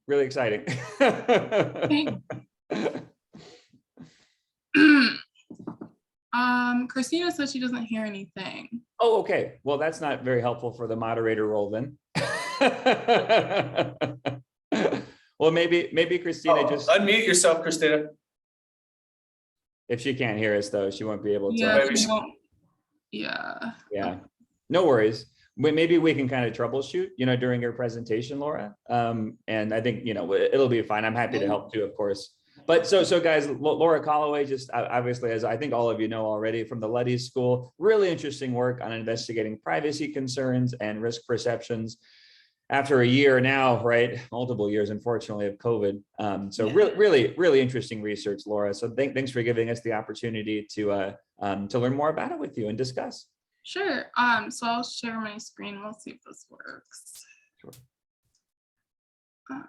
Really exciting. Christina says she doesn't hear anything. Oh, okay. Well, that's not very helpful for the moderator role then. Well, maybe Christina just unmute yourself, Christina. If she can't hear us though, she won't be able to. Yeah, she won't. Yeah. Yeah. No worries. Maybe we can kind of troubleshoot, during your presentation, Laura. And I think, it'll be fine. I'm happy to help too, of course. But so guys, Laura Calloway, just obviously, as I think all of you know already from the Letty School, really interesting work on investigating privacy concerns and risk perceptions after a year now, right? Multiple years, unfortunately, of COVID. So really interesting research, Laura. So thanks for giving us the opportunity to learn more about it with you and discuss. Sure. So I'll share my screen. We'll see if this works. Sure. Okay.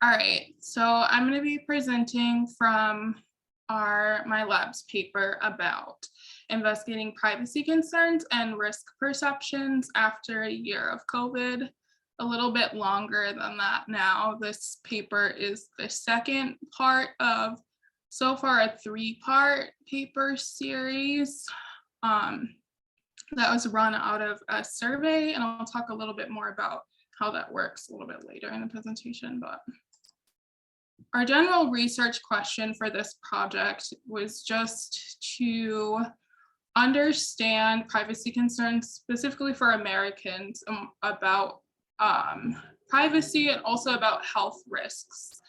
All right. So I'm going to be presenting from my lab's paper about investigating privacy concerns and risk perceptions after a year of COVID. A little bit longer than that now. This paper is the second part of so far a 3-part paper series that was run out of a survey, and I'll talk a little bit more about how that works a little bit later in the presentation. But our general research question for this project was just to understand privacy concerns specifically for Americans about privacy and also about health risks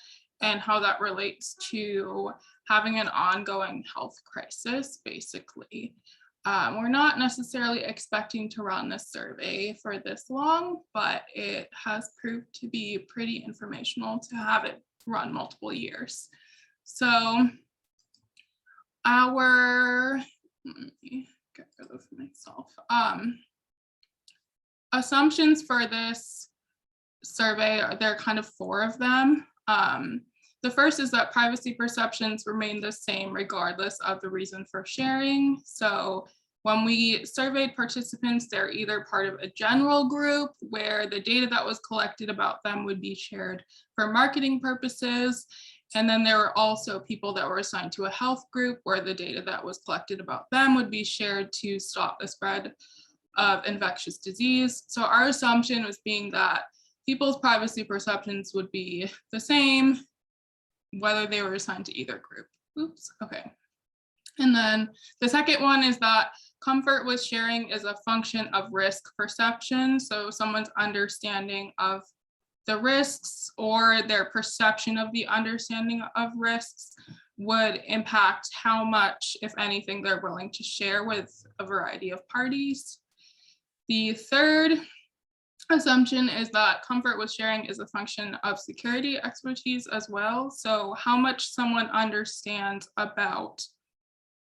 and how that relates to having an ongoing health crisis, basically. We're not necessarily expecting to run this survey for this long, but it has proved to be pretty informational to have it run multiple years. So let me get rid of myself. Assumptions for this survey, there are kind of 4 of them. The first is that privacy perceptions remain the same regardless of the reason for sharing. So when we surveyed participants, they're either part of a general group where the data that was collected about them would be shared for marketing purposes. And then there were also people that were assigned to a health group where the data that was collected about them would be shared to stop the spread of infectious disease. So our assumption was being that people's privacy perceptions would be the same, whether they were assigned to either group. Oops, okay. And then the second one is that comfort with sharing is a function of risk perception. So someone's understanding of the risks or their perception of the understanding of risks would impact how much, if anything, they're willing to share with a variety of parties. The third assumption is that comfort with sharing is a function of security expertise as well. So how much someone understands about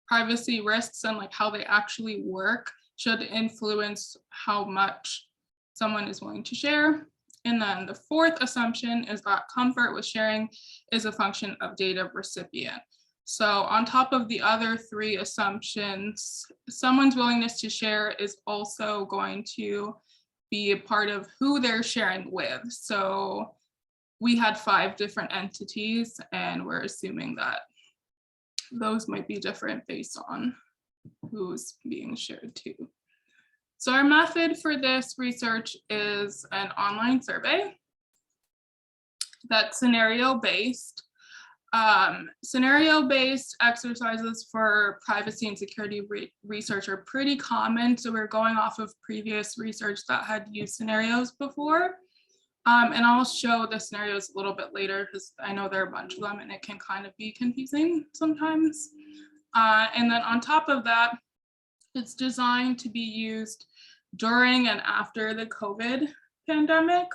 privacy risks and like how they actually work should influence how much someone is willing to share. And then the fourth assumption is that comfort with sharing is a function of data recipient. So on top of the other 3 assumptions, someone's willingness to share is also going to be a part of who they're sharing with. So we had 5 different entities, and we're assuming that those might be different based on who's being shared to. So our method for this research is an online survey that's scenario-based. Scenario-based exercises for privacy and security research are pretty common. So we're going off of previous research that had used scenarios before. And I'll show the scenarios a little bit later because I know there are a bunch of them and it can kind of be confusing sometimes. And then on top of that, it's designed to be used during and after the COVID pandemic.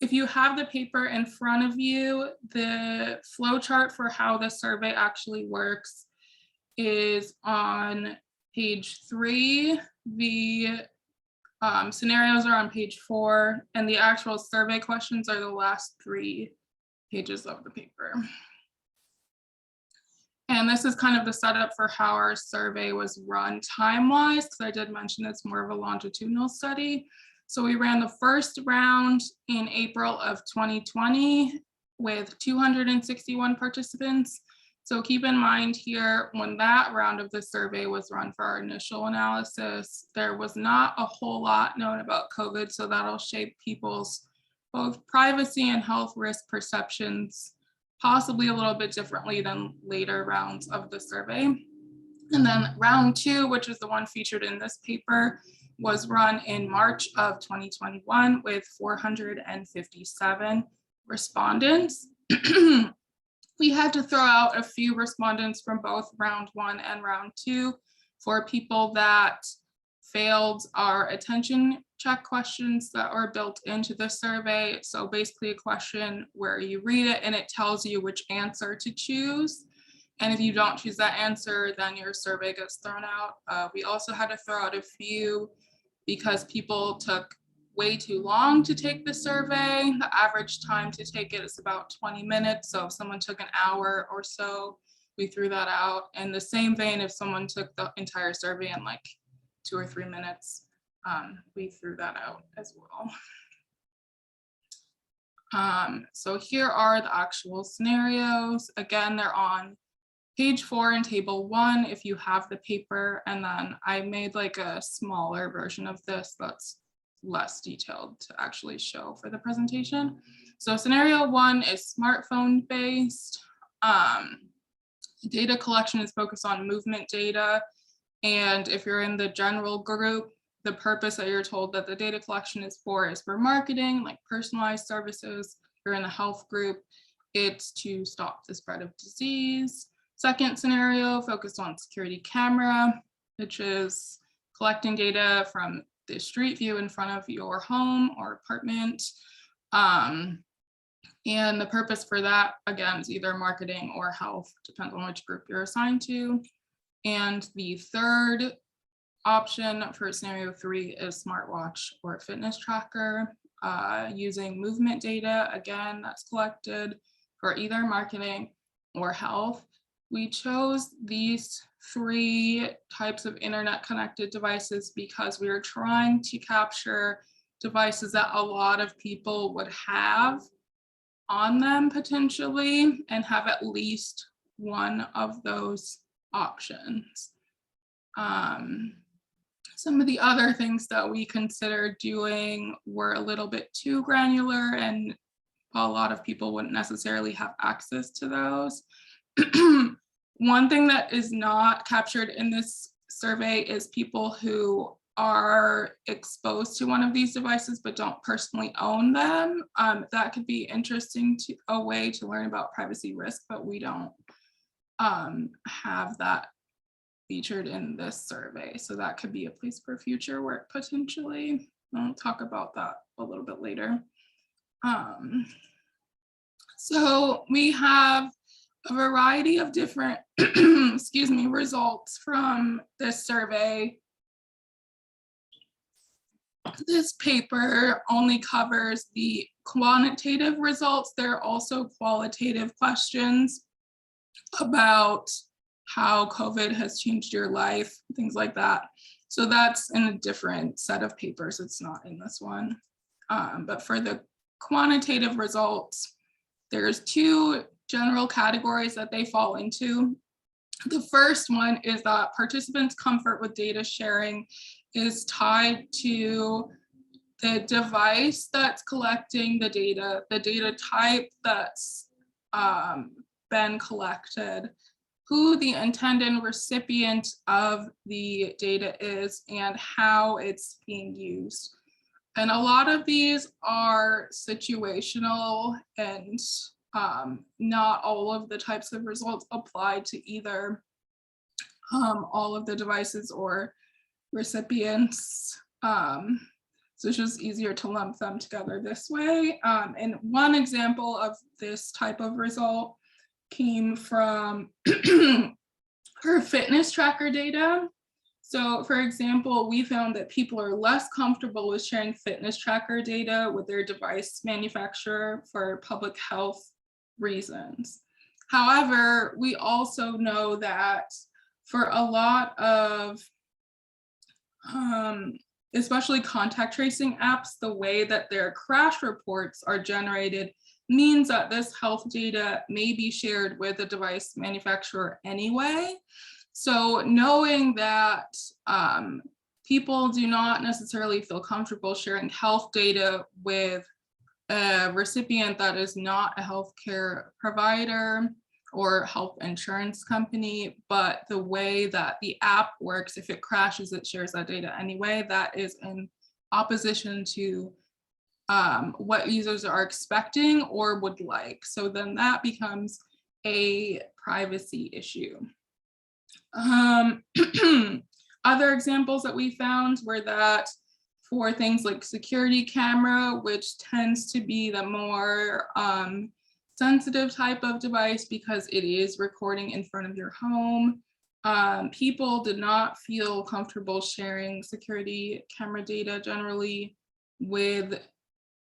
If you have the paper in front of you, the flow chart for how the survey actually works is on page 3. The scenarios are on page 4, and the actual survey questions are the last 3 pages of the paper. And this is kind of the setup for how our survey was run time-wise, because I did mention it's more of a longitudinal study. So we ran the first round in April of 2020 with 261 participants. So keep in mind here, when that round of the survey was run for our initial analysis, there was not a whole lot known about COVID, so that'll shape people's both privacy and health risk perceptions, possibly a little bit differently than later rounds of the survey. And then round 2, which is the one featured in this paper, was run in March of 2021 with 457 respondents. We had to throw out a few respondents from both round 1 and round 2 for people that failed our attention check questions that are built into the survey. So basically a question where you read it and it tells you which answer to choose. And if you don't choose that answer, then your survey gets thrown out. We also had to throw out a few because people took way too long to take the survey. The average time to take it is about 20 minutes. So if someone took an hour or so, we threw that out. In the same vein, if someone took the entire survey in like 2 or 3 minutes, we threw that out as well. So here are the actual scenarios. Again, they're on page 4 in table 1 if you have the paper, and then I made like a smaller version of this that's less detailed to actually show for the presentation. So scenario 1 is smartphone based. Data collection is focused on movement data. And if you're in the general group, the purpose that you're told that the data collection is for marketing, like personalized services. If you're in the health group, it's to stop the spread of disease. Second scenario focused on security camera, which is collecting data from the street view in front of your home or apartment. And the purpose for that, again, is either marketing or health, depends on which group you're assigned to. And the third option for scenario 3 is Smartwatch or fitness tracker, using movement data, again, that's collected for either marketing or health. We chose these 3 types of internet connected devices because we are trying to capture devices that a lot of people would have on them potentially and have at least one of those options. Some of the other things that we considered doing were a little bit too granular, and a lot of people wouldn't necessarily have access to those. One thing that is not captured in this survey is people who are exposed to one of these devices but don't personally own them. That could be interesting to a way to learn about privacy risk, but we don't have that featured in this survey. So that could be a place for future work potentially. I'll talk about that a little bit later. So we have a variety of different results from this survey. This paper only covers the quantitative results. There are also qualitative questions about how COVID has changed your life, things like that. So that's in a different set of papers. It's not in this one. But for the quantitative results, there's 2 general categories that they fall into. The first one is that participants' comfort with data sharing is tied to the device that's collecting the data type that's been collected, who the intended recipient of the data is, and how it's being used. And a lot of these are situational, and not all of the types of results apply to either all of the devices or recipients. So it's just easier to lump them together this way. And one example of this type of result came from her fitness tracker data. So for example, we found that people are less comfortable with sharing fitness tracker data with their device manufacturer for public health reasons. However, we also know that for a lot of, especially contact tracing apps, the way that their crash reports are generated means that this health data may be shared with the device manufacturer anyway. So knowing that people do not necessarily feel comfortable sharing health data with a recipient that is not a healthcare provider or health insurance company, but the way that the app works, if it crashes, it shares that data anyway. That is in opposition to what users are expecting or would like. So then that becomes a privacy issue. Other examples that we found were that for things like security camera, which tends to be the more sensitive type of device because it is recording in front of your home, people did not feel comfortable sharing security camera data generally with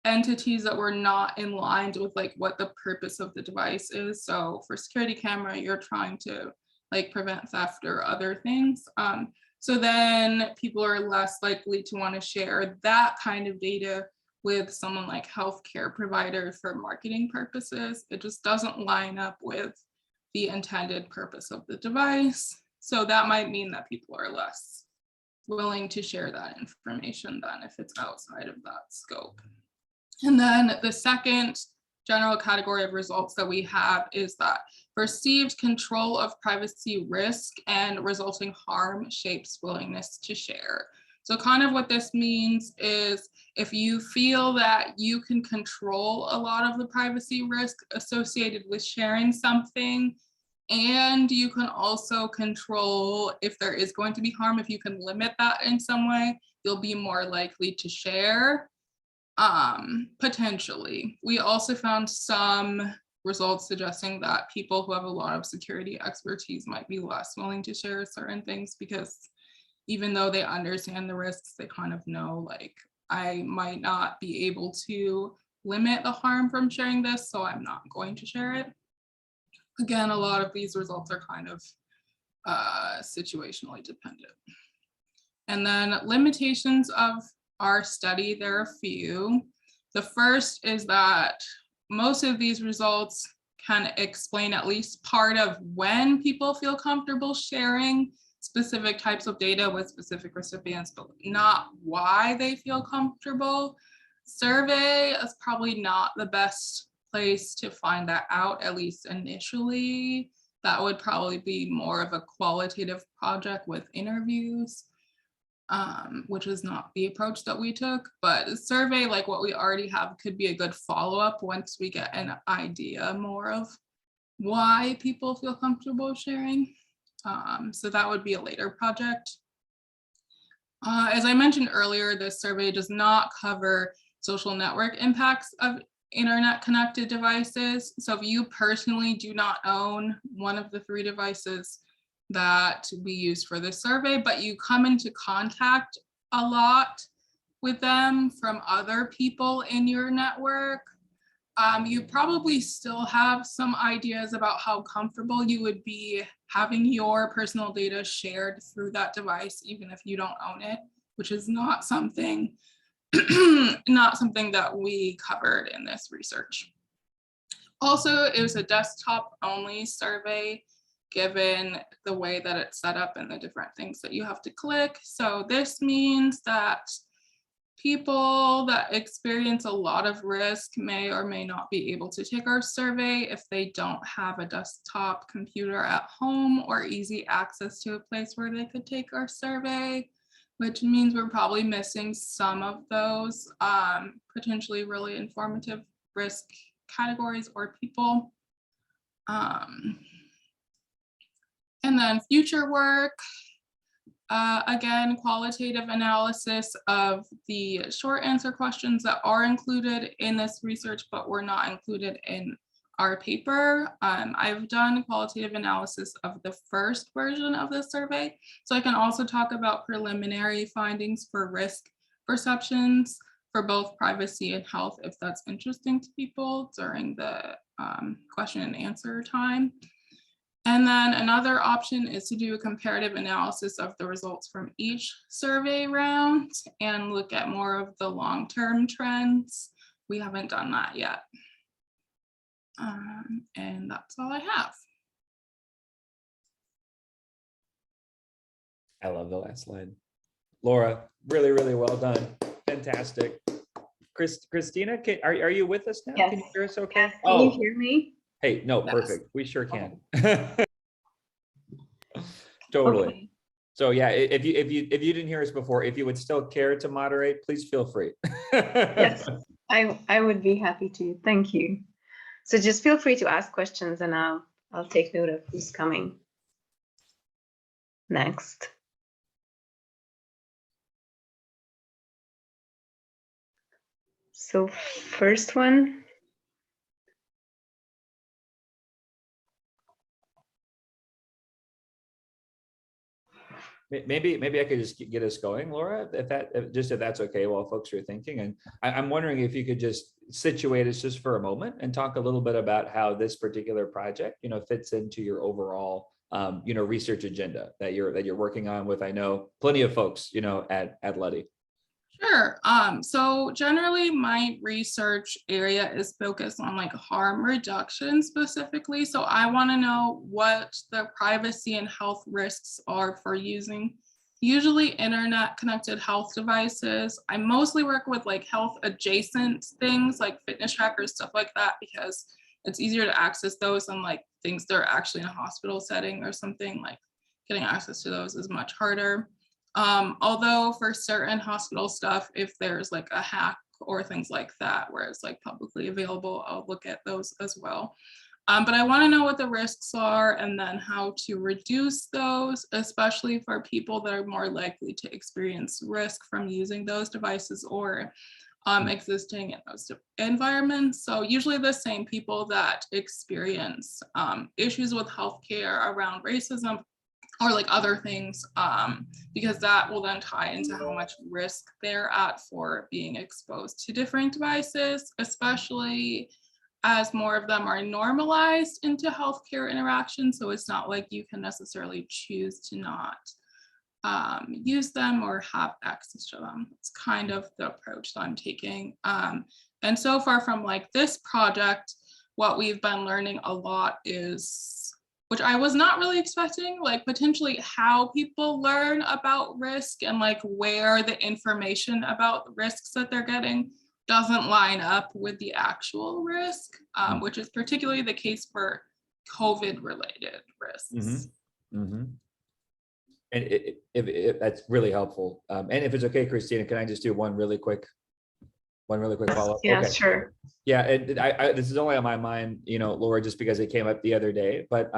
entities that were not in line with like what the purpose of the device is. So for security camera, you're trying to like prevent theft or other things. So then people are less likely to want to share that kind of data with someone like healthcare provider for marketing purposes. It just doesn't line up with the intended purpose of the device. So that might mean that people are less willing to share that information than if it's outside of that scope. And then the second general category of results that we have is that perceived control of privacy risk and resulting harm shapes willingness to share. So kind of what this means is if you feel that you can control a lot of the privacy risk associated with sharing something, and you can also control if there is going to be harm, if you can limit that in some way, you'll be more likely to share. Potentially. We also found some results suggesting that people who have a lot of security expertise might be less willing to share certain things because even though they understand the risks, they kind of know like, I might not be able to limit the harm from sharing this, so I'm not going to share it. Again, a lot of these results are kind of situationally dependent. And then limitations of our study, there are a few. The first is that most of these results can explain at least part of when people feel comfortable sharing specific types of data with specific recipients, but not why they feel comfortable. Survey is probably not the best place to find that out, at least initially. That would probably be more of a qualitative project with interviews. Which is not the approach that we took, but a survey like what we already have could be a good follow-up once we get an idea more of why people feel comfortable sharing. So that would be a later project. As I mentioned earlier, this survey does not cover social network impacts of internet connected devices. So if you personally do not own one of the 3 devices that we use for this survey, but you come into contact a lot with them from other people in your network, you probably still have some ideas about how comfortable you would be having your personal data shared through that device, even if you don't own it, which is not something, not something that we covered in this research. Also, it was a desktop only survey, given the way that it's set up and the different things that you have to click. So this means that people that experience a lot of risk may or may not be able to take our survey if they don't have a desktop computer at home or easy access to a place where they could take our survey, which means we're probably missing some of those potentially really informative risk categories or people. And then future work, again, qualitative analysis of the short answer questions that are included in this research, but were not included in our paper. I've done qualitative analysis of the first version of the survey, so I can also talk about preliminary findings for risk perceptions for both privacy and health, if that's interesting to people during the question and answer time. And then another option is to do a comparative analysis of the results from each survey round and look at more of the long-term trends. We haven't done that yet. And that's all I have. I love the last slide. Laura, really, really well done. Fantastic. Christina, are you with us now? Yes. Can you hear us okay? Yes. Can you hear me? Hey, no, Yes. perfect. We sure can. Totally. Okay. So yeah, if you didn't hear us before, if you would still care to moderate, please feel free. Yes, I would be happy to. Thank you. So just feel free to ask questions and I'll take note of who's coming next. So first one. Maybe I could just get us going, Laura, if that's okay while folks are thinking. And I'm wondering if you could just situate us just for a moment and talk a little bit about how this particular project, fits into your overall, research agenda that you're working on with, I know, plenty of folks, at Luddy. Sure. So generally my research area is focused on like harm reduction specifically. So I want to know what the privacy and health risks are for using usually internet connected health devices. I mostly work with like health adjacent things like fitness trackers, stuff like that, because it's easier to access those than like things that are actually in a hospital setting or something. Like getting access to those is much harder. Although for certain hospital stuff, if there's like a hack or things like that, where it's like publicly available, I'll look at those as well. But I want to know what the risks are and then how to reduce those, especially for people that are more likely to experience risk from using those devices or existing in those environments. So usually the same people that experience issues with healthcare around racism or like other things, because that will then tie into how much risk they're at for being exposed to different devices, especially as more of them are normalized into healthcare interactions. So it's not like you can necessarily choose to not use them or have access to them. It's kind of the approach that I'm taking. And so far from like this project, what we've been learning a lot is, which I was not really expecting, like potentially how people learn about risk and like where the information about the risks that they're getting doesn't line up with the actual risk, which is particularly the case for COVID related risks. Mm-hmm. Mm-hmm. And if that's really helpful. And if it's okay, Christina, can I just do one really quick follow-up? Yeah, okay. sure. Yeah, and I this is only on my mind, Laura, just because it came up the other day, but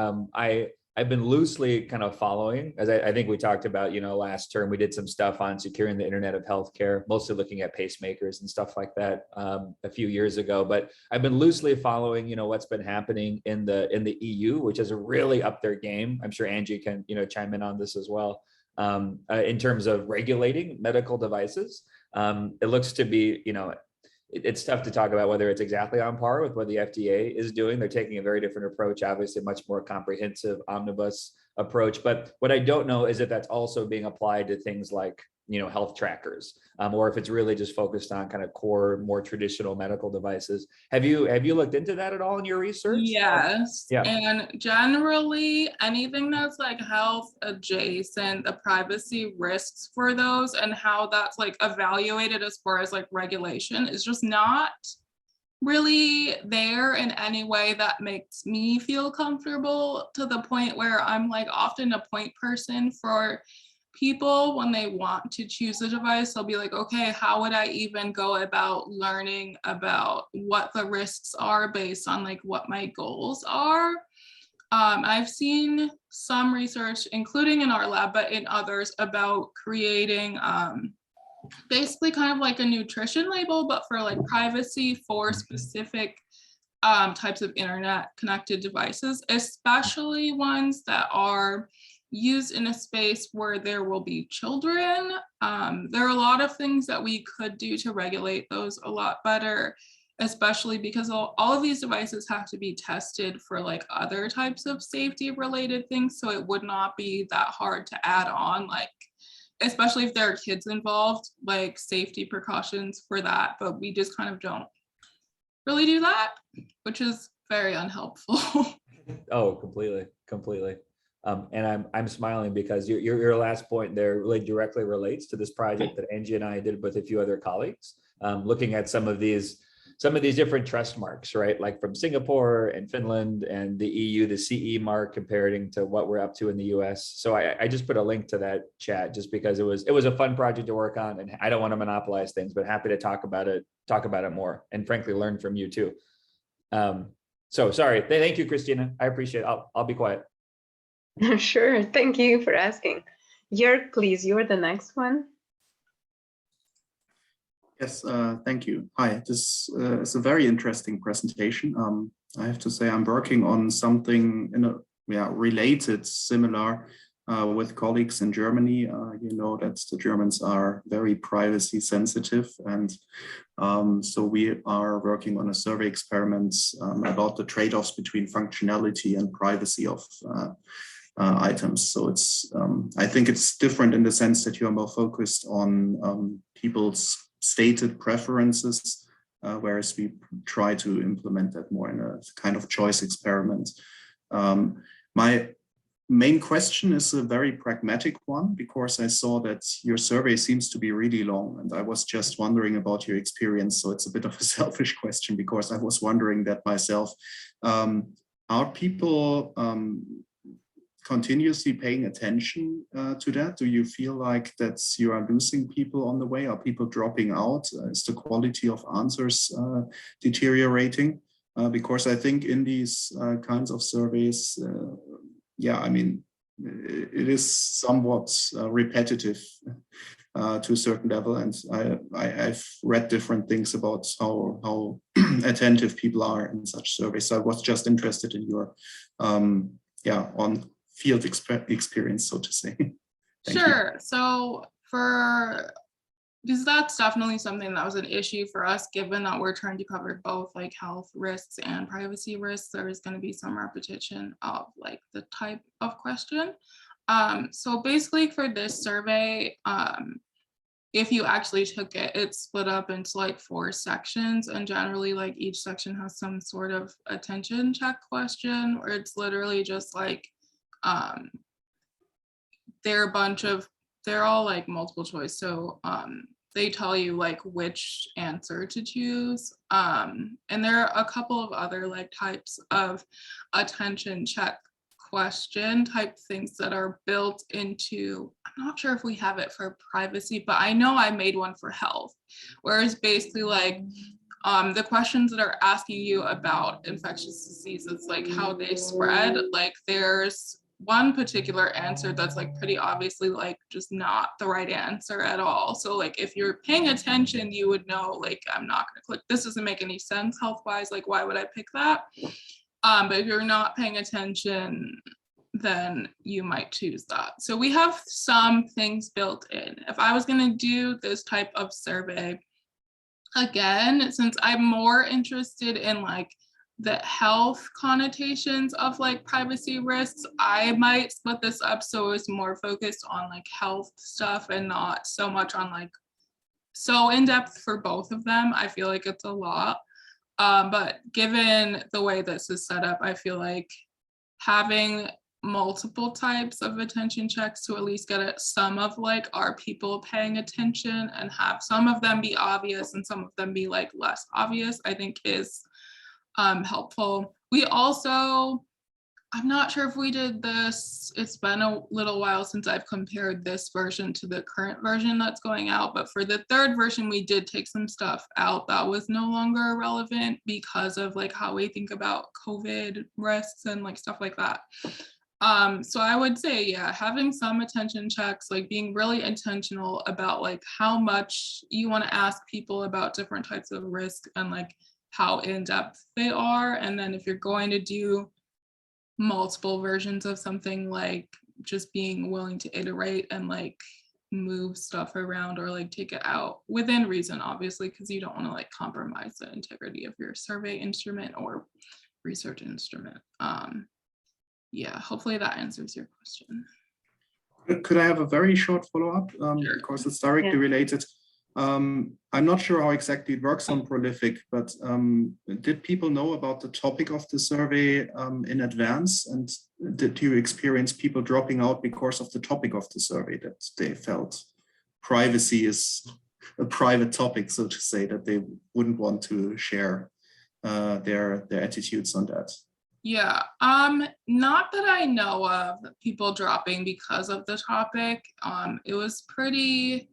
I've been loosely kind of following, as I think we talked about, last term, we did some stuff on securing the internet of healthcare, mostly looking at pacemakers and stuff like that a few years ago. But I've been loosely following, what's been happening in the EU, which is a really up their game. I'm sure Angie can, chime in on this as well, in terms of regulating medical devices. It looks to be, it's tough to talk about whether it's exactly on par with what the FDA is doing. They're taking a very different approach, obviously much more comprehensive omnibus approach. But what I don't know is if that's also being applied to things like, health trackers, or if it's really just focused on kind of core, more traditional medical devices. Have you looked into that at all in your research? Yes. Yeah. And generally anything that's like health adjacent, the privacy risks for those and how that's like evaluated as far as like regulation is just not really there in any way that makes me feel comfortable, to the point where I'm like often a point person for people when they want to choose a device. They'll be like, okay, how would I even go about learning about what the risks are based on like what my goals are? I've seen some research, including in our lab, but in others, about creating basically kind of like a nutrition label, but for like privacy for specific types of internet connected devices, especially ones that are used in a space where there will be children. There are a lot of things that we could do to regulate those a lot better, especially because all of these devices have to be tested for like other types of safety related things. So it would not be that hard to add on, like, especially if there are kids involved, like safety precautions for that. But we just kind of don't really do that, which is very unhelpful. Oh, completely. And I'm smiling because your last point there really directly relates to this project that Angie and I did with a few other colleagues, looking at some of these different trust marks, right? Like from Singapore and Finland and the EU, the CE mark comparing to what we're up to in the US. So I just put a link to that chat just because it was a fun project to work on, and I don't want to monopolize things, but happy to talk about it more, and frankly, learn from you too. So sorry. Thank you, Christina. I appreciate it. I'll be quiet. Sure. Thank you for asking. Jörg, please, you're the next one. Yes, thank you. Hi, this is a very interesting presentation. I have to say I'm working on something related, similar with colleagues in Germany. You know that the Germans are very privacy sensitive, and so we are working on a survey experiment about the trade-offs between functionality and privacy of items. So it's I think it's different in the sense that you are more focused on people's stated preferences, whereas we try to implement that more in a kind of choice experiment. My main question is a very pragmatic one, because I saw that your survey seems to be really long, and I was just wondering about your experience. So it's a bit of a selfish question, because I was wondering that myself. Are people continuously paying attention to that? Do you feel like that you are losing people on the way? Are people dropping out? Is the quality of answers deteriorating? Because I think in these kinds of surveys, I mean, it is somewhat repetitive to a certain level, and I've read different things about how attentive people are in such surveys. So I was just interested in your on field experience, so to say. Sure. So because that's definitely something that was an issue for us, given that we're trying to cover both like health risks and privacy risks. There is going to be some repetition of like the type of question. So basically for this survey, if you actually took it, it's split up into like 4 sections, and generally like each section has some sort of attention check question, where it's literally just like they're all like multiple choice. So they tell you like which answer to choose. And there are a couple of other like types of attention check question type things that are built into, I'm not sure if we have it for privacy, but I know I made one for health, whereas basically like the questions that are asking you about infectious diseases, like how they spread, like there's one particular answer that's like pretty obviously like just not the right answer at all. So like if you're paying attention, you would know like I'm not going to click, this doesn't make any sense health wise, like why would I pick that? But if you're not paying attention, then you might choose that. So we have some things built in. If I was going to do this type of survey again, since I'm more interested in like the health connotations of like privacy risks, I might split this up so it's more focused on like health stuff and not so much on like so in depth for both of them. I feel like it's a lot. But given the way this is set up, I feel like having multiple types of attention checks to at least get at some of like, are people paying attention, and have some of them be obvious and some of them be like less obvious, I think is helpful. We also, I'm not sure if we did this, it's been a little while since I've compared this version to the current version that's going out, but for the 3rd version, we did take some stuff out that was no longer relevant because of like how we think about COVID risks and like stuff like that. So I would say, yeah, having some attention checks, like being really intentional about like how much you want to ask people about different types of risk and like how in-depth they are. And then if you're going to do multiple versions of something, like just being willing to iterate and like move stuff around or like take it out within reason, obviously, because you don't want to like compromise the integrity of your survey instrument or research instrument. Yeah, hopefully that answers your question. Could I have a very short follow-up? Sure. Of course, it's directly related. I'm not sure how exactly it works on Prolific, but did people know about the topic of the survey in advance? And did you experience people dropping out because of the topic of the survey, that they felt privacy is a private topic, so to say, that they wouldn't want to share their attitudes on that? Yeah, not that I know of people dropping because of the topic. It was pretty,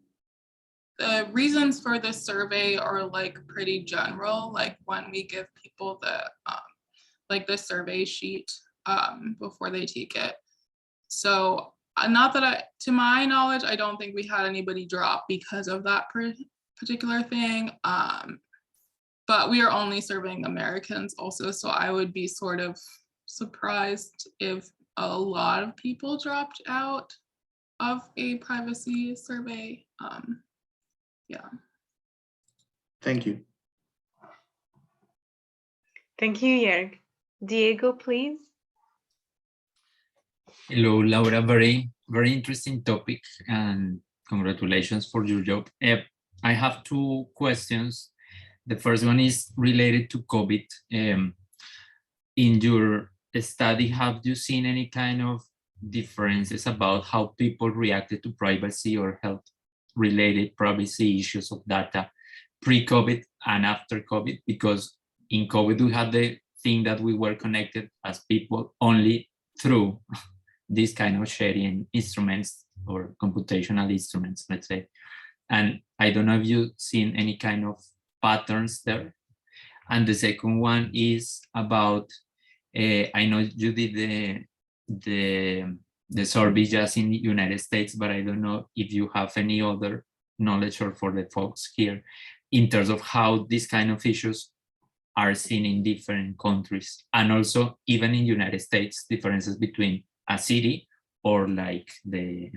the reasons for the survey are like pretty general, like when we give people the like the survey sheet before they take it. So not that to my knowledge, I don't think we had anybody drop because of that particular thing. But we are only surveying Americans also, so I would be sort of surprised if a lot of people dropped out of a privacy survey. Yeah. Thank you. Thank you, Jörg. Diego, please. Hello, Laura. Very interesting topic, and congratulations for your job. I have two questions. The first one is related to COVID. In your study, have you seen any kind of differences about how people reacted to privacy or health-related privacy issues of data pre-COVID and after COVID? Because in COVID, we had the thing that we were connected as people only through this kind of sharing instruments or computational instruments, let's say. And I don't know if you've seen any kind of patterns there. And the second one is about, I know you did the survey just in the United States, but I don't know if you have any other knowledge, or for the folks here, in terms of how these kind of issues are seen in different countries, and also even in United States, differences between a city or like the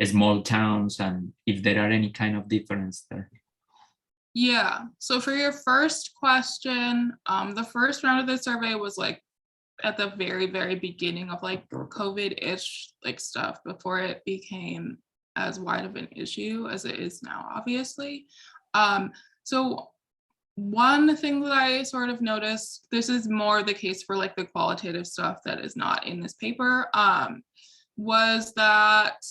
small towns, and if there are any kind of difference there. Yeah, so for your first question, the first round of the survey was like at the very beginning of like COVID-ish like stuff, before it became as wide of an issue as it is now, obviously. So one thing that I sort of noticed, this is more the case for like the qualitative stuff that is not in this paper, was that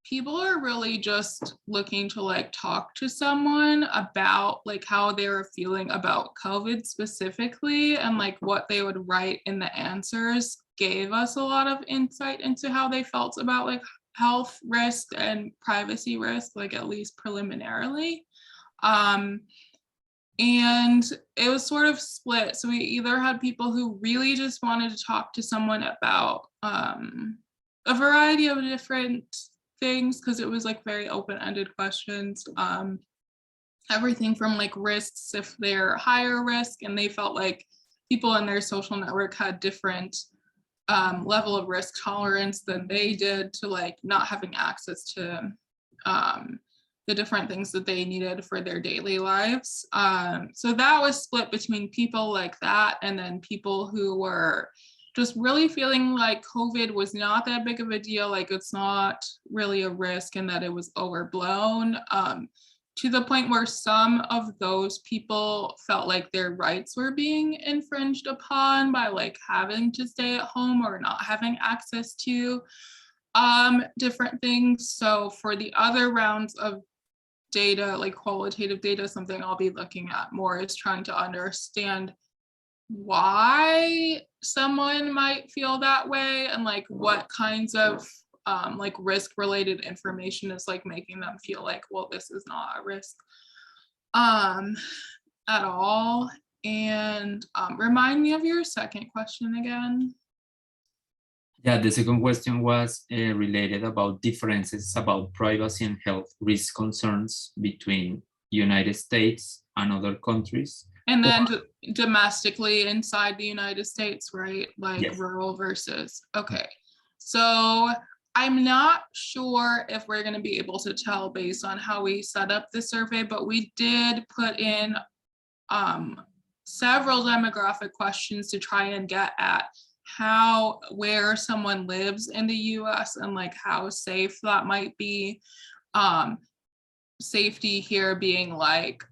people are really just looking to like talk to someone about like how they were feeling about COVID specifically, and like what they would write in the answers gave us a lot of insight into how they felt about like health risk and privacy risk, like at least preliminarily. And it was sort of split. So we either had people who really just wanted to talk to someone about a variety of different things, because it was like very open-ended questions. Everything from like risks, if they're higher risk and they felt like people in their social network had different level of risk tolerance than they did, to like not having access to the different things that they needed for their daily lives. So that was split between people like that, and then people who were just really feeling like COVID was not that big of a deal, like it's not really a risk, and that it was overblown, to the point where some of those people felt like their rights were being infringed upon by like having to stay at home or not having access to different things. So for the other rounds of data, like qualitative data, something I'll be looking at more is trying to understand why someone might feel that way, and like what kinds of like risk related information is like making them feel like, well, this is not a risk at all. And remind me of your second question again. Yeah, the second question was related about differences about privacy and health risk concerns between United States and other countries. And then domestically inside the United States, right? Like yes. Rural versus, okay. So I'm not sure if we're going to be able to tell based on how we set up the survey, but we did put in several demographic questions to try and get at where someone lives in the US and like how safe that might be. Safety here being like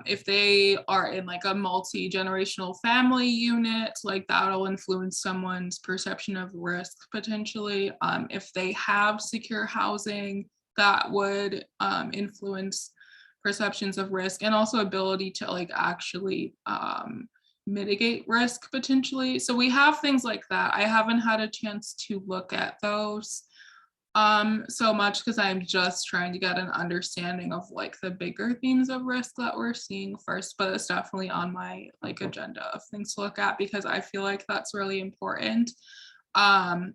if they are in like a multi-generational family unit, like that'll influence someone's perception of risk potentially. If they have secure housing, that would influence perceptions of risk, and also ability to like actually mitigate risk potentially. So we have things like that. I haven't had a chance to look at those so much because I'm just trying to get an understanding of like the bigger themes of risk that we're seeing first, but it's definitely on my like agenda of things to look at because I feel like that's really important. And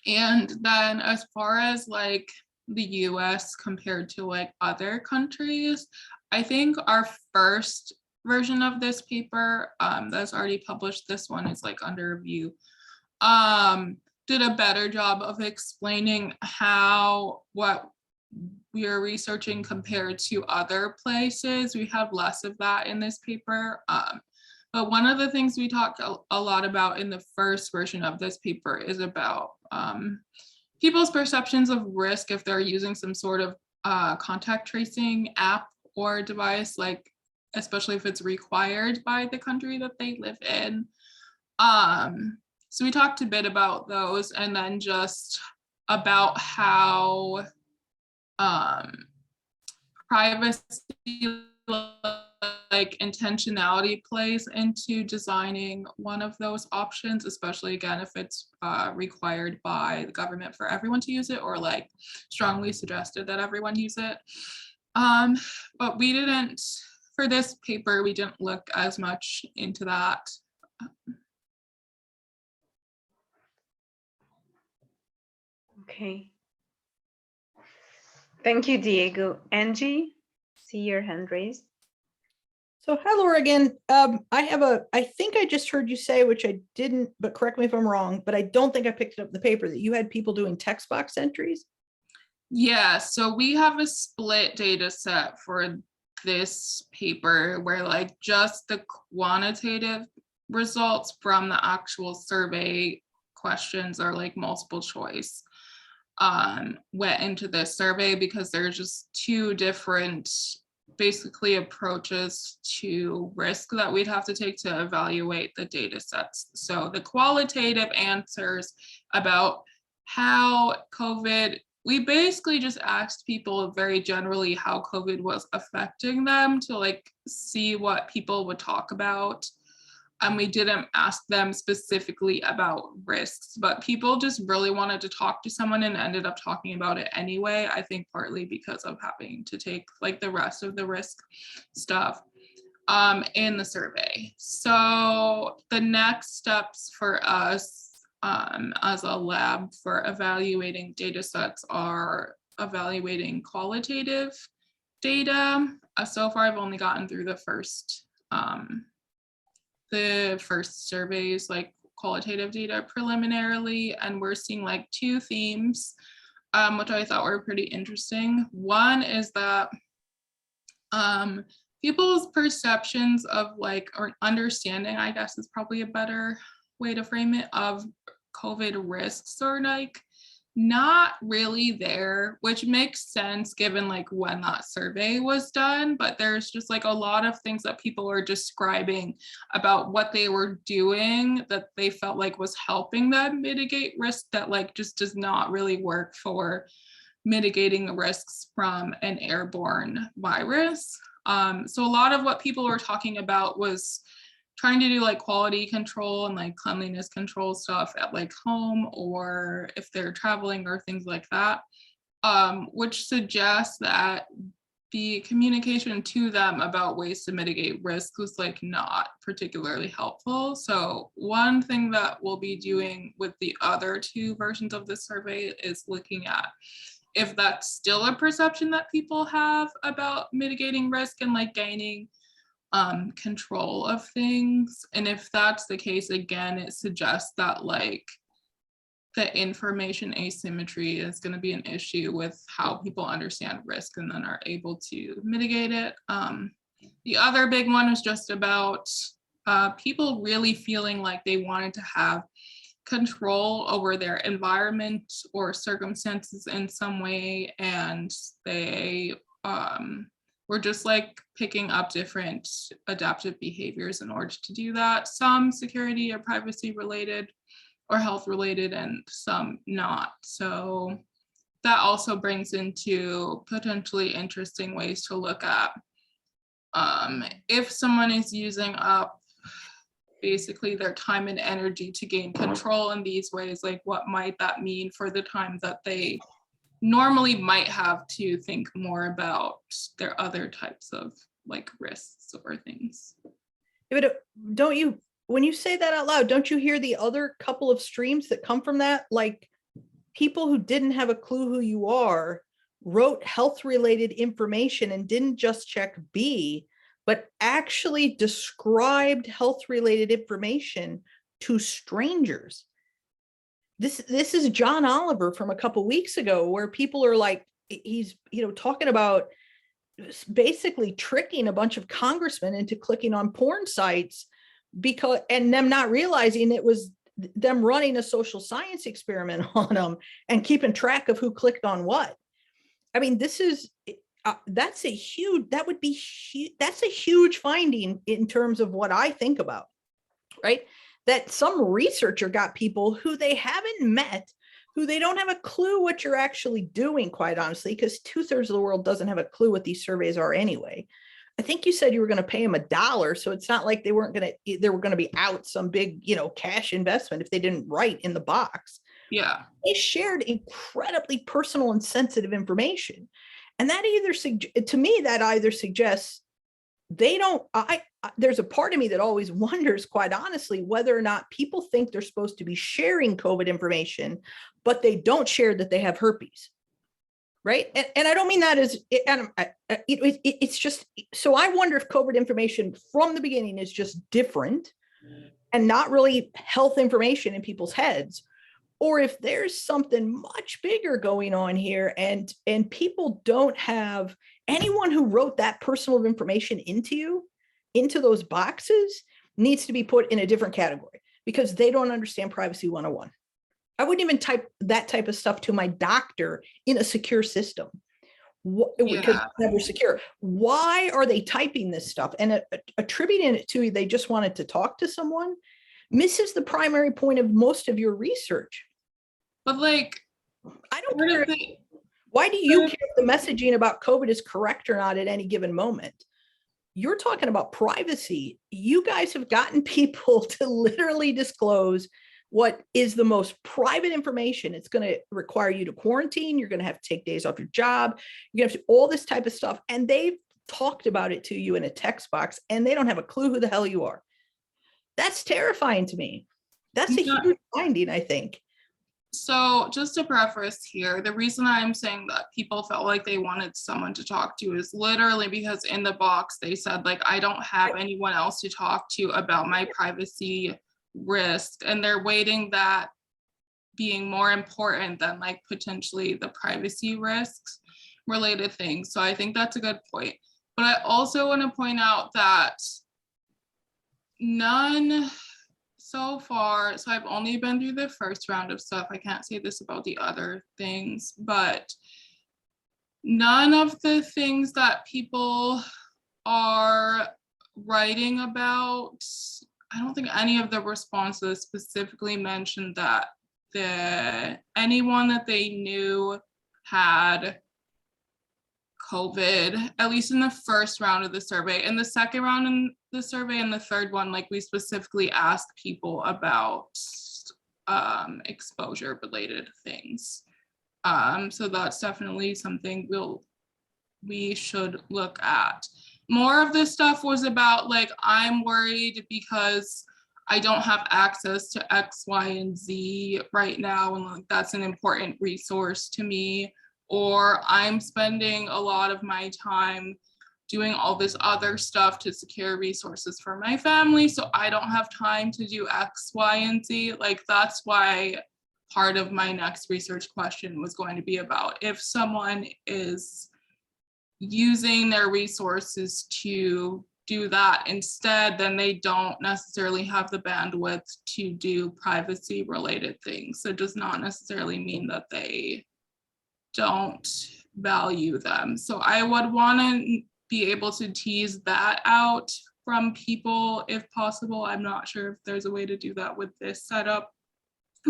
then as far as like the US compared to like other countries, I think our first version of this paper that's already published, this one is like under review, did a better job of explaining how what we are researching compared to other places. We have less of that in this paper. But one of the things we talked a lot about in the first version of this paper is about people's perceptions of risk if they're using some sort of contact tracing app or device, like especially if it's required by the country that they live in. So we talked a bit about those, and then just about how privacy, like intentionality, plays into designing one of those options, especially again if it's required by the government for everyone to use it, or like strongly suggested that everyone use it. But we didn't, for this paper, we didn't look as much into that. Okay. Thank you, Diego. Angie, see your hand raised. So hi, Laura, again. I think I just heard you say, which I didn't, but correct me if I'm wrong, but I don't think I picked it up in the paper, that you had people doing text box entries. Yeah, so we have a split data set for this paper where like just the quantitative results from the actual survey questions are like multiple choice went into this survey because there's just two different basically approaches to risk that we'd have to take to evaluate the data sets. So the qualitative answers about how COVID, we basically just asked people very generally how COVID was affecting them to like see what people would talk about. And we didn't ask them specifically about risks, but people just really wanted to talk to someone and ended up talking about it anyway. I think partly because of having to take like the rest of the risk stuff in the survey. So the next steps for us as a lab for evaluating data sets are evaluating qualitative data. So far, I've only gotten through the first surveys, like qualitative data preliminarily, and we're seeing like two themes, which I thought were pretty interesting. One is that people's perceptions of like, or understanding, I guess is probably a better way to frame it, of COVID risks are like not really there, which makes sense given like when that survey was done, but there's just like a lot of things that people are describing about what they were doing that they felt like was helping them mitigate risk that like just does not really work for mitigating the risks from an airborne virus. So a lot of what people were talking about was trying to do like quality control and like cleanliness control stuff at like home or if they're traveling or things like that, which suggests that the communication to them about ways to mitigate risk was like not particularly helpful. So one thing that we'll be doing with the other two versions of the survey is looking at if that's still a perception that people have about mitigating risk and like gaining control of things. And if that's the case, again, it suggests that like the information asymmetry is going to be an issue with how people understand risk and then are able to mitigate it. The other big one is just about people really feeling like they wanted to have control over their environment or circumstances in some way, and they were just like picking up different adaptive behaviors in order to do that. Some security or privacy related or health related, and some not. So that also brings into potentially interesting ways to look at if someone is using up basically their time and energy to gain control in these ways, like what might that mean for the time that they normally might have to think more about their other types of like risks or things. But don't you, when you say that out loud, don't you hear the other couple of streams that come from that? Like people who didn't have a clue who you are wrote health related information and didn't just check B, but actually described health related information to strangers. This is John Oliver from a couple weeks ago, where people are like, he's, talking about basically tricking a bunch of congressmen into clicking on porn sites because, and them not realizing it was them running a social science experiment on them and keeping track of who clicked on what. I mean, this is, that's a huge finding in terms of what I think about, right? That some researcher got people who they haven't met, who they don't have a clue what you're actually doing, quite honestly, because 2/3 of the world doesn't have a clue what these surveys are anyway. I think you said you were going to pay them $1, so it's not like they were going to be out some big, cash investment if they didn't write in the box. Yeah. They shared incredibly personal and sensitive information. And that either suggests they don't, there's a part of me that always wonders, quite honestly, whether or not people think they're supposed to be sharing COVID information, but they don't share that they have herpes. Right. And I don't mean that as, it's just, so I wonder if COVID information from the beginning is just different and not really health information in people's heads, or if there's something much bigger going on here and people don't have anyone who wrote that personal information into those boxes needs to be put in a different category because they don't understand privacy 101. I wouldn't even type that type of stuff to my doctor in a secure system because it's never secure. Why are they typing this stuff and attributing it to they just wanted to talk to someone? Misses the primary point of most of your research. But like, I don't care. Why do you care if the messaging about COVID is correct or not at any given moment? You're talking about privacy. You guys have gotten people to literally disclose what is the most private information. It's going to require you to quarantine. You're going to have to take days off your job. You're going to have to all this type of stuff. And they've talked about it to you in a text box and they don't have a clue who the hell you are. That's terrifying to me. That's a huge finding, I think. So just to preface here, the reason I'm saying that people felt like they wanted someone to talk to is literally because in the box they said, like, I don't have anyone else to talk to about my privacy risk. And they're weighting that being more important than like potentially the privacy risks related things. So I think that's a good point. But I also want to point out that none so far, so I've only been through the first round of stuff. I can't say this about the other things, but none of the things that people are writing about, I don't think any of the responses specifically mentioned that anyone that they knew had COVID, at least in the first round of the survey. In the second round in the survey and the third one, like we specifically asked people about exposure related things. So that's definitely something we should look at. More of this stuff was about like, I'm worried because I don't have access to X, Y, and Z right now, and like that's an important resource to me. Or I'm spending a lot of my time doing all this other stuff to secure resources for my family, so I don't have time to do X, Y, and Z. Like that's why part of my next research question was going to be about if someone is using their resources to do that instead, then they don't necessarily have the bandwidth to do privacy related things. So it does not necessarily mean that they don't value them. So I would want to be able to tease that out from people if possible. I'm not sure if there's a way to do that with this setup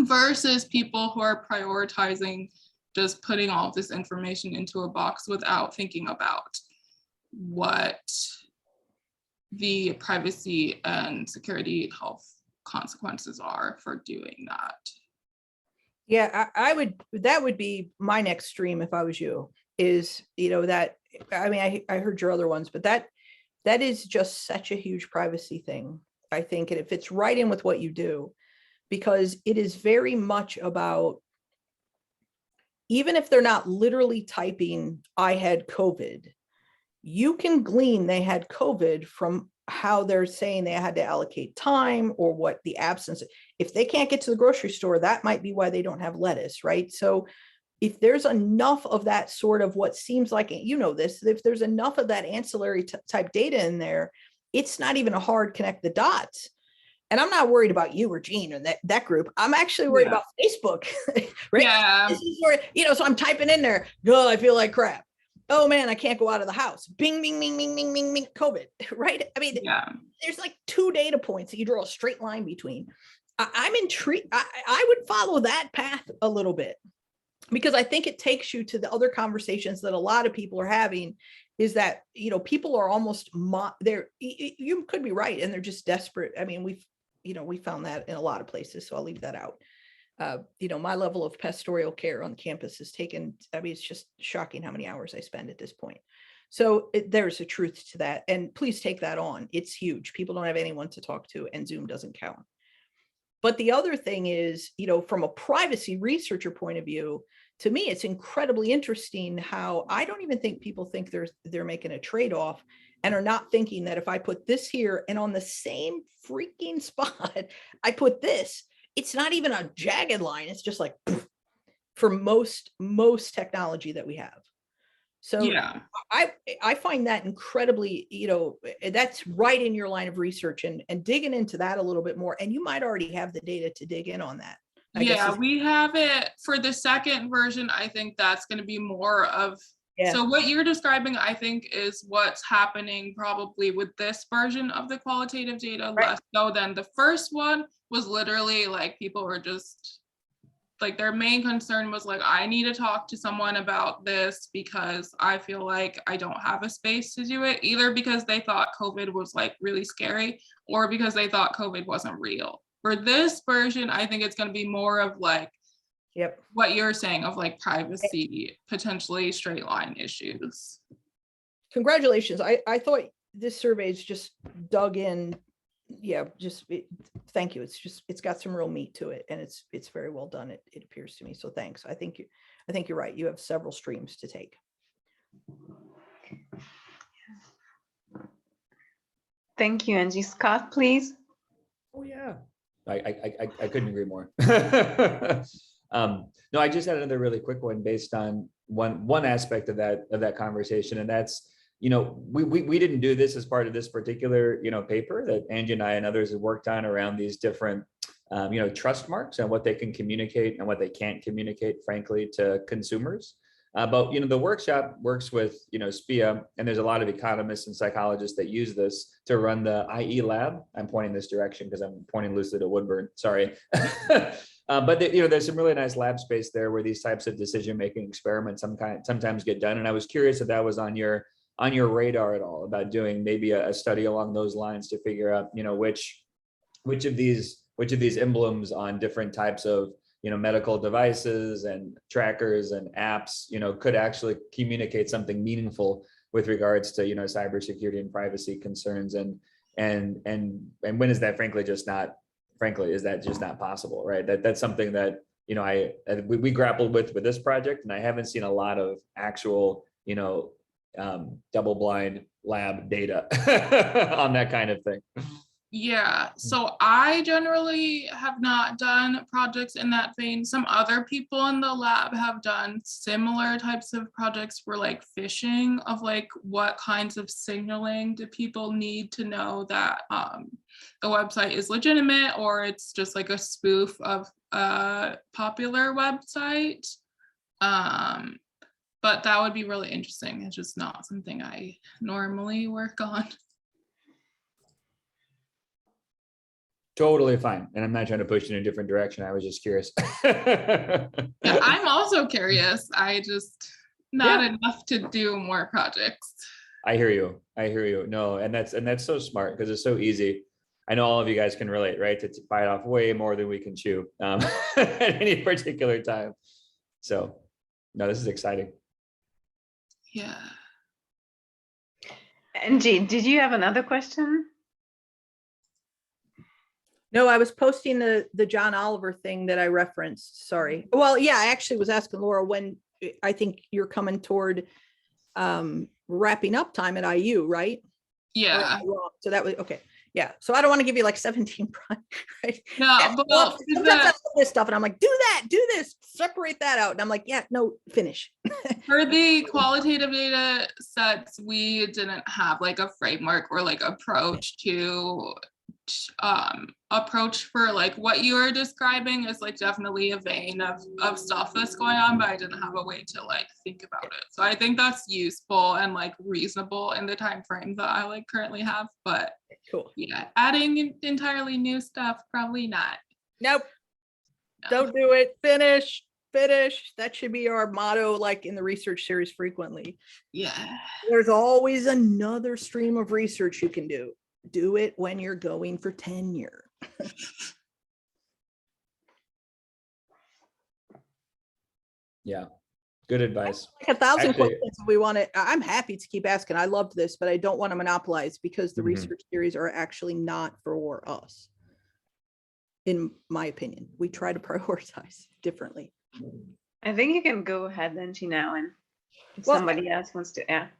versus people who are prioritizing just putting all of this information into a box without thinking about what the privacy and security health consequences are for doing that. Yeah, that would be my next stream if I was you, is, that, I mean, I heard your other ones, but that is just such a huge privacy thing, I think, and it fits right in with what you do, because it is very much about, even if they're not literally typing, I had COVID, you can glean they had COVID from how they're saying they had to allocate time or what the absence. If they can't get to the grocery store, that might be why they don't have lettuce, right? So if there's enough of that sort of what seems like, this, if there's enough of that ancillary type data in there, it's not even a hard connect the dots. And I'm not worried about you or Gene or that group. I'm actually worried about Facebook, right? Yeah. This is where, so I'm typing in there, oh, I feel like crap. Oh man, I can't go out of the house. Bing, bing, bing, bing, bing, bing, bing, COVID, right? I mean, there's like 2 data points that you draw a straight line between. I'm intrigued. I would follow that path a little bit, because I think it takes you to the other conversations that a lot of people are having, is that, people are almost, you could be right, and they're just desperate. I mean, we found that in a lot of places, so I'll leave that out. My level of pastoral care on campus has taken, it's just shocking how many hours I spend at this point. So there's a truth to that. And please take that on. It's huge. People don't have anyone to talk to, and Zoom doesn't count. But the other thing is, from a privacy researcher point of view, to me, it's incredibly interesting how I don't even think people think they're making a trade-off, and are not thinking that if I put this here and on the same freaking spot, I put this, it's not even a jagged line. It's just like for most technology that we have. So yeah, I find that incredibly, that's right in your line of research, and digging into that a little bit more. And you might already have the data to dig in on that. We have it for the second version. I think that's going to be more of, so what you're describing, I think, is what's happening probably with this version of the qualitative data, less so than the first one was literally like people were just like, their main concern was like, I need to talk to someone about this because I feel like I don't have a space to do it, either because they thought COVID was like really scary or because they thought COVID wasn't real. For this version, I think it's going to be more of like, what you're saying of like privacy, potentially straight line issues. Congratulations. I thought this survey's just dug in. Thank you. It's got some real meat to it, and it's very well done. It appears to me. So thanks. I think you're right. You have several streams to take. Thank you, Angie. Scott, please. Oh yeah. I couldn't agree more. No, I just had another really quick one based on one aspect of that conversation, and that's, we didn't do this as part of this particular paper that Angie and I and others have worked on around these different trust marks and what they can communicate and what they can't communicate, frankly, to consumers. But the workshop works with SPIA, and there's a lot of economists and psychologists that use this to run the IE lab. I'm pointing this direction because I'm pointing loosely to Woodburn. Sorry. But there's some really nice lab space there where these types of decision-making experiments sometimes get done. And I was curious if that was on your radar at all, about doing maybe a study along those lines to figure out which of these emblems on different types of medical devices and trackers and apps could actually communicate something meaningful with regards to cybersecurity and privacy concerns, and when is that is that just not possible, right? That's something that we grappled with this project, and I haven't seen a lot of actual double blind lab data on that kind of thing. Yeah, so I generally have not done projects in that vein. Some other people in the lab have done similar types of projects for like phishing, of like what kinds of signaling do people need to know that the website is legitimate, or it's just like a spoof of a popular website. But that would be really interesting. It's just not something I normally work on. Totally fine. And I'm not trying to push you in a different direction. I was just curious. Yeah, I'm also curious. I just not enough to do more projects. I hear you. I hear you. No, and that's so smart, because it's so easy. I know all of you guys can relate, right? To bite off way more than we can chew at any particular time. So no, this is exciting. Yeah. Angie, did you have another question? No, I was posting the John Oliver thing that I referenced. Sorry. Well, yeah, I actually was asking Laura when I think you're coming toward wrapping up time at IU, right? Yeah. So that was okay. Yeah. So I don't want to give you like 17, right? No, but sometimes I love this stuff and I'm like, do that, do this, separate that out. And I'm like, yeah, no, finish. for the qualitative data sets, we didn't have like a framework or like approach for like what you are describing is like definitely a vein of stuff that's going on, but I didn't have a way to like think about it. So I think that's useful and like reasonable in the time frame that I like currently have. But Cool. Yeah, adding entirely new stuff, probably not. Nope. No. Don't do it. Finish. That should be our motto, like in the research series frequently. Yeah. There's always another stream of research you can do. Do it when you're going for tenure. Yeah, good advice. Like 1,000 Actually- questions we want to, I'm happy to keep asking. I loved this, but I don't want to monopolize because the Mhm. research series are actually not for us. In my opinion, we try to prioritize differently. I think you can go ahead, Angie, now, and if Well, somebody else wants to add.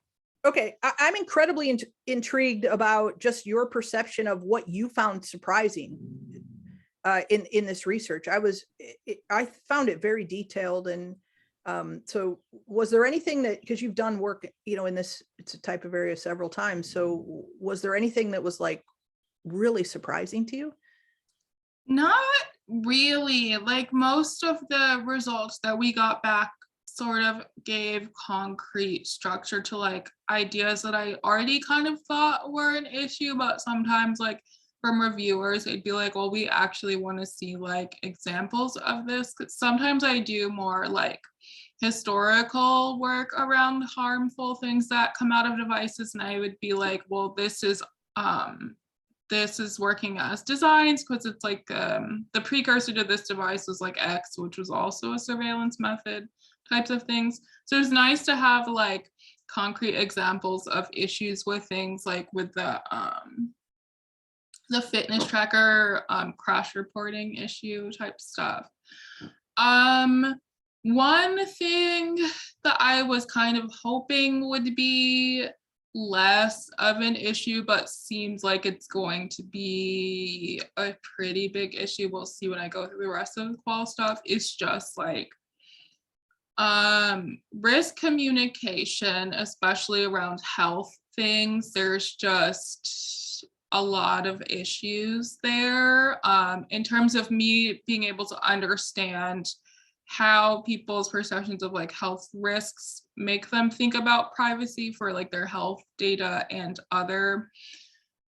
Okay, I'm incredibly intrigued about just your perception of what you found surprising in this research. I found it very detailed, and so was there anything that, because you've done work, in this, it's a type of area several times. So was there anything that was like really surprising to you? Not really. Like most of the results that we got back sort of gave concrete structure to like ideas that I already kind of thought were an issue, but sometimes like from reviewers, they'd be like, well, we actually want to see like examples of this. Because sometimes I do more like historical work around harmful things that come out of devices, and I would be like, well, this is working as designs, because it's like the precursor to this device was like X, which was also a surveillance method, types of things. So it's nice to have like concrete examples of issues with things like with the fitness tracker crash reporting issue type stuff. One thing that I was kind of hoping would be less of an issue, but seems like it's going to be a pretty big issue. We'll see when I go through the rest of the qual stuff. It's just like risk communication, especially around health things. There's just a lot of issues there in terms of me being able to understand how people's perceptions of like health risks make them think about privacy for like their health data and other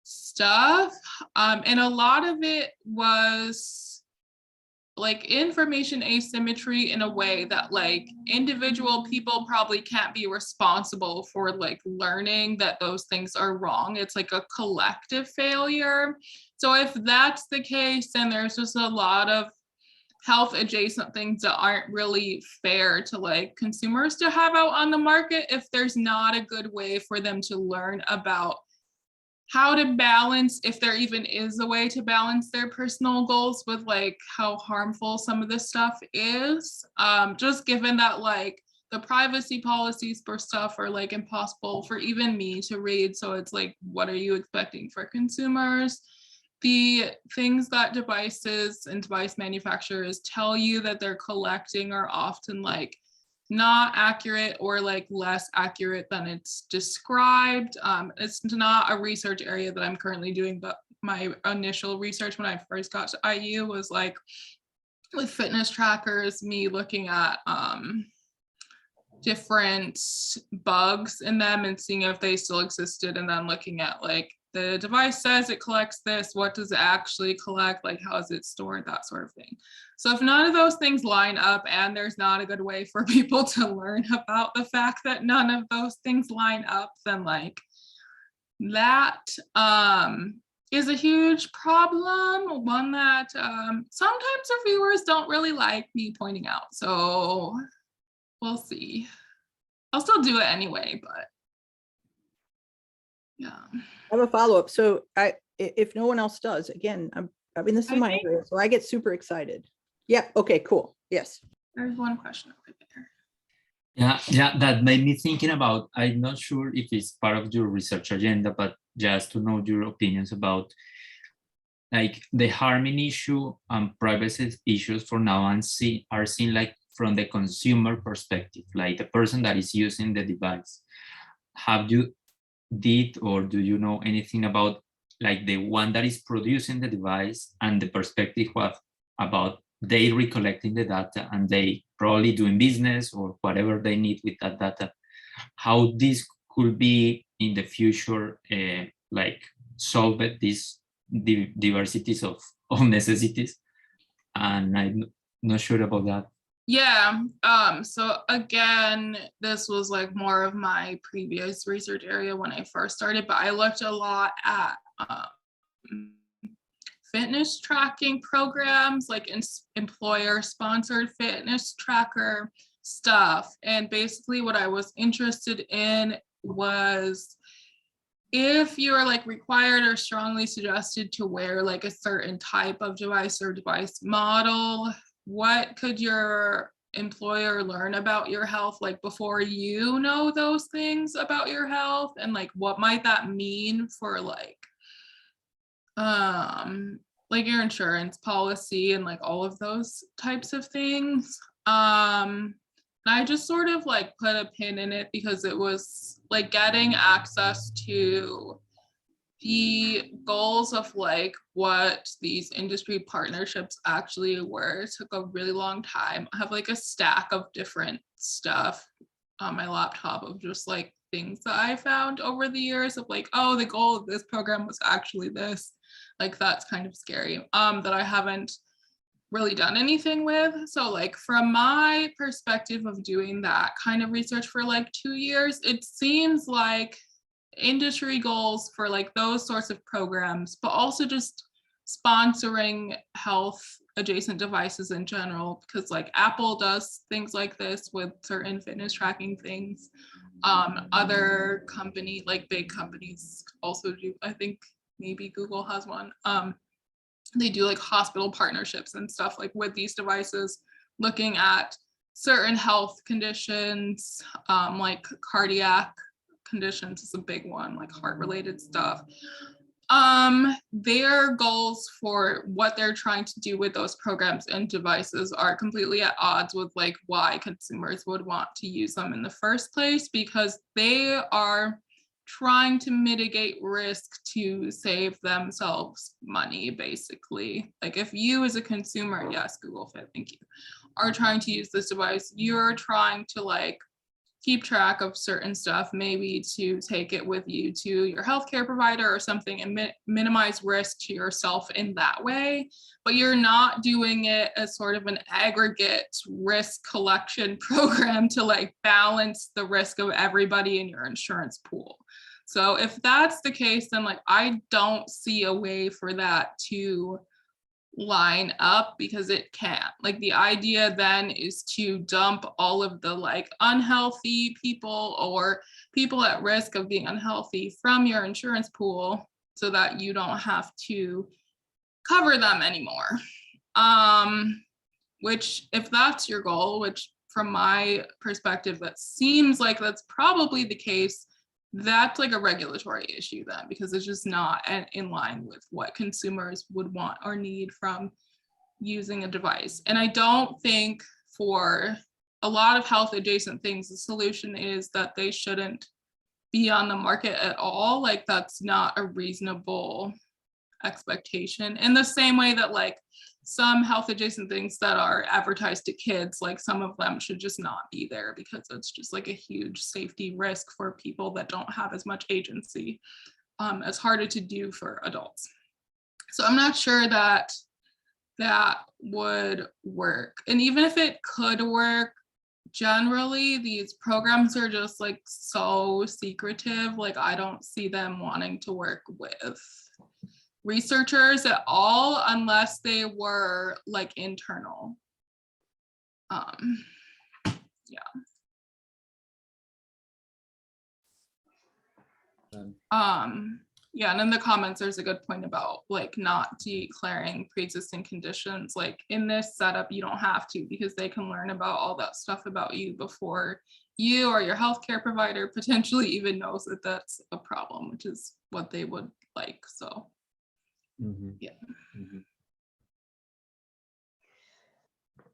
stuff. And a lot of it was like information asymmetry in a way that like individual people probably can't be responsible for like learning that those things are wrong. It's like a collective failure. So if that's the case, then there's just a lot of health adjacent things that aren't really fair to like consumers to have out on the market if there's not a good way for them to learn about how to balance, if there even is a way to balance their personal goals with like how harmful some of this stuff is. Just given that like the privacy policies for stuff are like impossible for even me to read. So it's like, what are you expecting for consumers? the things that devices and device manufacturers tell you that they're collecting are often like not accurate or like less accurate than it's described. It's not a research area that I'm currently doing, but my initial research when I first got to IU was like with fitness trackers, me looking at different bugs in them and seeing if they still existed, and then looking at like the device says it collects this, what does it actually collect, like how is it stored, that sort of thing. So if none of those things line up, and there's not a good way for people to learn about the fact that none of those things line up, then like that is a huge problem, one that sometimes reviewers don't really like me pointing out. So we'll see. I'll still do it anyway, but yeah. I have a follow-up. So if no one else does, again, I mean, this is my area, so I get super excited. Yeah, okay, cool. Yes. There's one question over there. Yeah, that made me thinking about, I'm not sure if it's part of your research agenda, but just to know your opinions about like the harming issue and privacy issues for now and are seen like from the consumer perspective, like the person that is using the device. Have you or do you know anything about like the one that is producing the device and the perspective about they recollecting the data and they probably doing business or whatever they need with that data, how this could be in the future, like solve these diversities of necessities? And I'm not sure about that. Yeah, so again, this was like more of my previous research area when I first started, but I looked a lot at fitness tracking programs, like employer-sponsored fitness tracker stuff. And basically what I was interested in was if you're like required or strongly suggested to wear like a certain type of device or device model, what could your employer learn about your health like before you know those things about your health, and like what might that mean for like your insurance policy and like all of those types of things. I just sort of like put a pin in it because it was like getting access to the goals of like what these industry partnerships actually were took a really long time. I have like a stack of different stuff on my laptop of just like things that I found over the years of like, oh, the goal of this program was actually this. Like that's kind of scary that I haven't really done anything with. So like from my perspective of doing that kind of research for like 2 years, it seems like industry goals for like those sorts of programs, but also just sponsoring health adjacent devices in general, because like Apple does things like this with certain fitness tracking things. Other company, like big companies also do, I think maybe Google has one. They do like hospital partnerships and stuff like with these devices, looking at certain health conditions, like cardiac conditions is a big one, like heart related stuff. Their goals for what they're trying to do with those programs and devices are completely at odds with like why consumers would want to use them in the first place, because they are trying to mitigate risk to save themselves money, basically. Like if you as a consumer, yes, Google Fit, thank you, are trying to use this device, you're trying to like keep track of certain stuff, maybe to take it with you to your healthcare provider or something and minimize risk to yourself in that way. But you're not doing it as sort of an aggregate risk collection program to like balance the risk of everybody in your insurance pool. So if that's the case, then like I don't see a way for that to line up, because it can't. Like the idea then is to dump all of the like unhealthy people or people at risk of being unhealthy from your insurance pool so that you don't have to cover them anymore. Which if that's your goal, which from my perspective that seems like that's probably the case, that's like a regulatory issue then, because it's just not in line with what consumers would want or need from using a device. And I don't think for a lot of health adjacent things, the solution is that they shouldn't be on the market at all. Like that's not a reasonable expectation. In the same way that like some health adjacent things that are advertised to kids, like some of them should just not be there because it's just like a huge safety risk for people that don't have as much agency. It's harder to do for adults. So I'm not sure that that would work. And even if it could work, generally these programs are just like so secretive. Like I don't see them wanting to work with researchers at all unless they were like internal. Yeah, and in the comments there's a good point about like not declaring pre-existing conditions. Like in this setup you don't have to, because they can learn about all that stuff about you before you or your healthcare provider potentially even knows that that's a problem, which is what they would like. So yeah.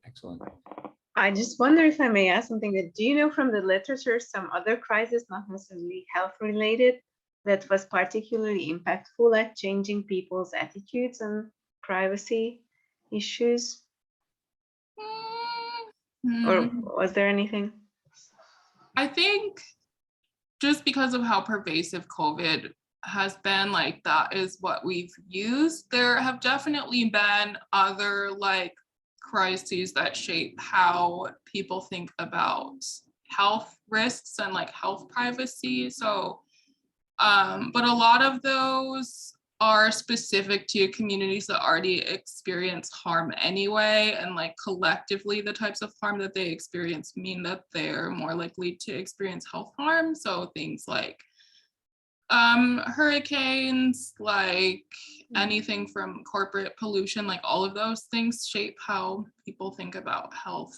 Excellent. I just wonder if I may ask something. That do you know from the literature some other crisis, not necessarily health related, that was particularly impactful at changing people's attitudes and privacy issues? Or was there anything? I think just because of how pervasive COVID has been, like that is what we've used. There have definitely been other like crises that shape how people think about health risks and like health privacy. So, but a lot of those are specific to communities that already experience harm anyway, and like collectively the types of harm that they experience mean that they're more likely to experience health harm. So things like hurricanes, like anything from corporate pollution, like all of those things shape how people think about health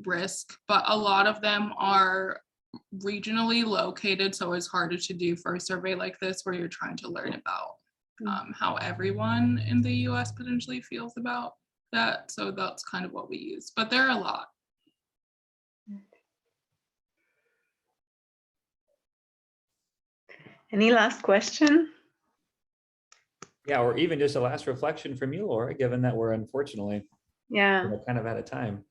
risk, but a lot of them are regionally located, so it's harder to do for a survey like this where you're trying to learn about how everyone in the US potentially feels about that. So that's kind of what we use, but there are a lot. Any last question? Yeah, or even just a last reflection from you, Laura, given that we're unfortunately kind of out of time.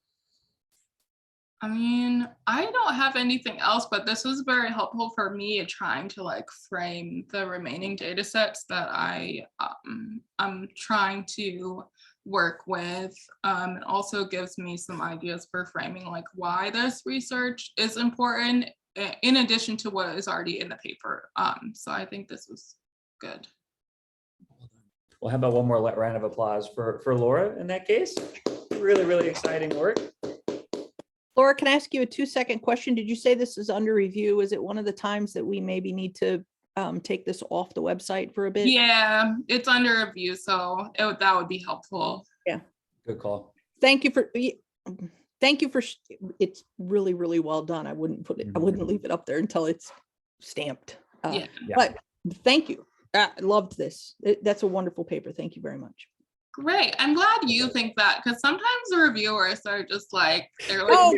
I mean, I don't have anything else, but this was very helpful for me trying to like frame the remaining data sets that I'm trying to work with. It also gives me some ideas for framing like why this research is important in addition to what is already in the paper. So I think this was good. Well, how about one more round of applause for Laura in that case? Really, really exciting work. Laura, can I ask you a 2-second question? Did you say this is under review? Is it one of the times that we maybe need to take this off the website for a bit? Yeah, it's under review, so that would be helpful. Yeah. Good call. Thank you for it's really, really well done. I wouldn't leave it up there until it's stamped. Yeah. But thank you. I loved this. That's a wonderful paper. Thank you very much. Great. I'm glad you think that, because sometimes the reviewers are just like, they're like,